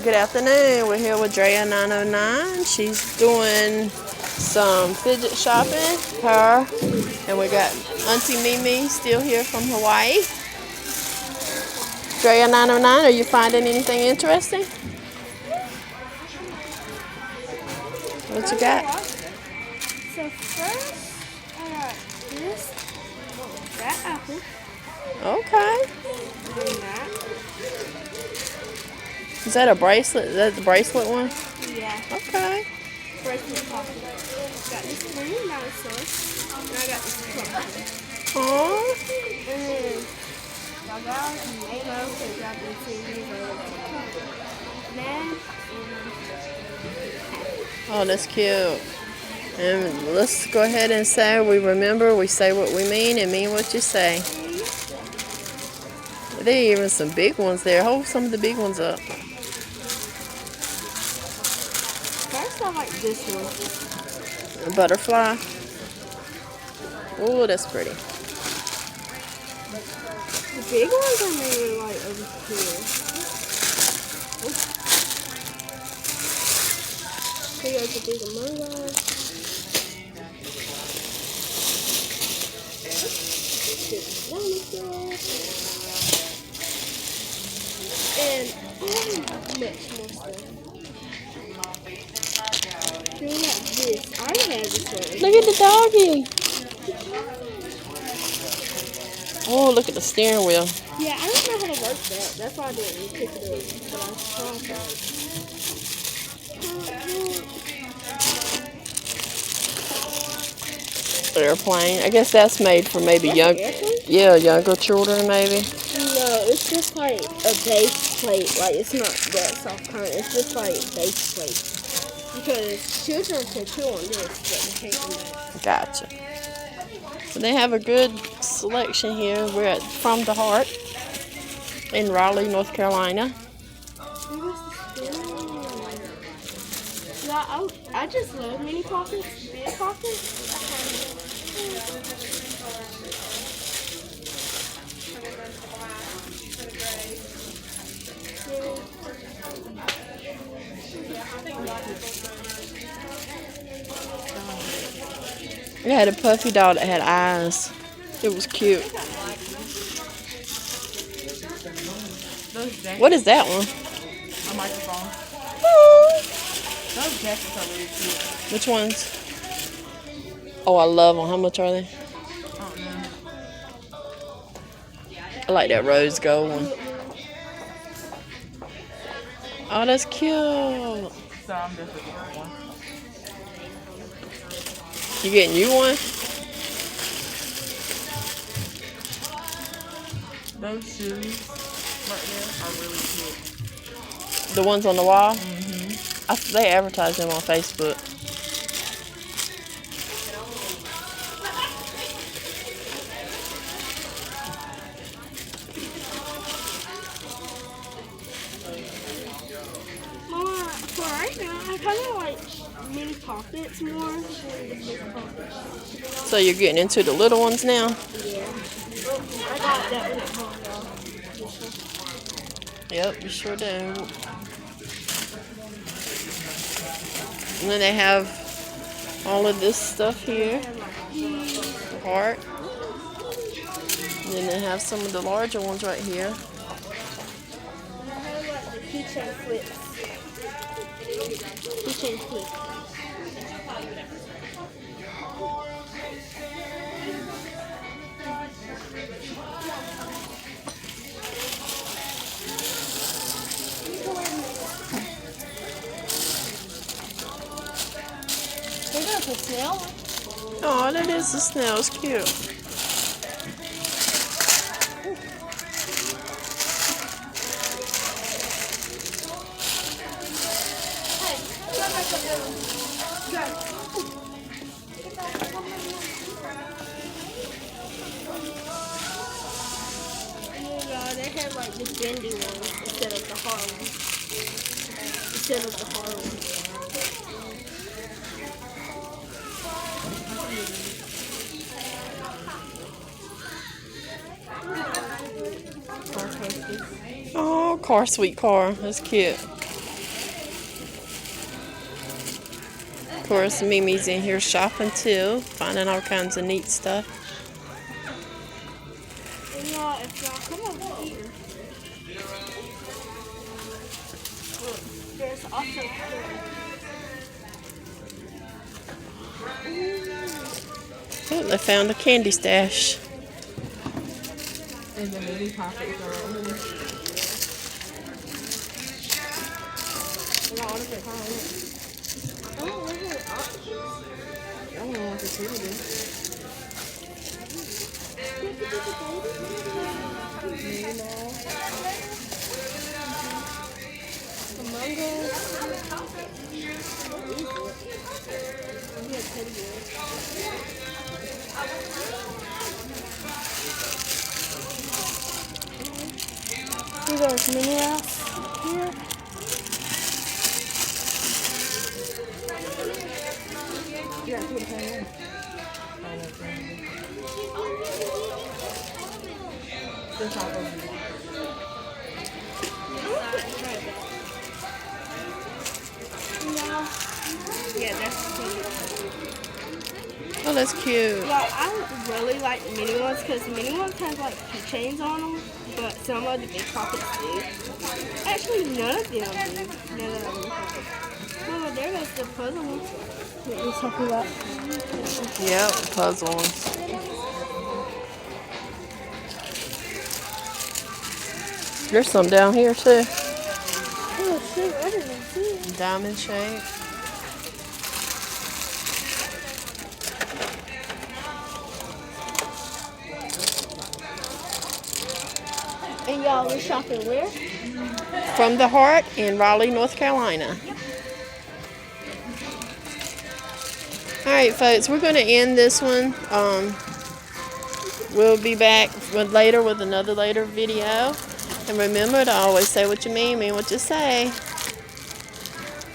Good afternoon. We're here with Drea 909. She's doing some fidget shopping. Her and we got Auntie Mimi still here from Hawaii. Drea 909, are you finding anything interesting? What you got? So first, I got this, that apple, Okay. and that. Is that a bracelet? Is that the bracelet one? Yeah, Okay. bracelet pocket. Got this green dinosaur, and I got this pumpkin. Aww. And then I got tomato, because I've been seeing these then, Oh, that's cute. And let's go ahead and say we remember, we say what we mean and mean what you say. There are even some big ones there. Hold some of the big ones up. first I like this one. A butterfly. Oh, that's pretty. The big ones I mainly like over here. Here's a big Among Us. And much more stuff. Then we got this. I already had this one. Look at the doggy. Oh, look at the steering wheel. Yeah, I don't know how to work that. That's why I didn't pick it up. But I tried. Airplane. I guess that's made for maybe younger children maybe. No, it's just like a base plate. Like, it's not that soft current. It's just like base plate. Because children can chew on this, but they can't on that. Gotcha. So they have a good selection here. We're at From the Heart in Raleigh, North Carolina. Yeah, I just love mini pockets, big pockets. It had a puffy doll that had eyes. It was cute. What is that one? A microphone. Oh. Those jackets are really cute. Which ones? Oh, I love them. How much are they? Oh, no. I like that rose gold one. Oh, that's cute. So I'm just looking for one. You getting you one? Those shoes right there are really cute. The ones on the wall? Mm-hmm. They advertise them on Facebook. For right now, I kind of like mini pockets more than the big pockets. So you're getting into the little ones now? Yeah. I got that one at home, y'all. Yep, you sure do. And then they have all of this stuff here. The heart. And then they have some of the larger ones right here. And I have like the keychain flips. Keychain flips. They got a snail. Oh, that is the snail. It's cute. They have like the bendy ones instead of the hard ones. Instead of the hard ones. Oh, car, sweet car. That's cute. course, Mimi's in here shopping too, finding all kinds of neat stuff. And y'all, if y'all come over here, look, there's also Oh, they found a candy stash. And the mini pockets are right here. y'all want to put high. Oh, look at I don't know what to do with the mangoes. What is it? Maybe a teddy bear. There's mini Ralphs here. Yeah, put it in. This all goes in. Yeah, that's cute. Oh, that's cute. Well, I really like the mini ones because the mini ones have like keychains on them, but some of the big pockets do. Actually, none of them do. Now that I'm looking at it. Oh, there goes the puzzle one. What you talking about? Yep, puzzle ones. There's some down here too. Oh, shoot, I didn't even see it. Diamond shape. And y'all, we're shopping where? From the Heart in Raleigh, North Carolina. Alright folks, we're going to end this one. We'll be back later with another video. And remember to always say what you mean what you say.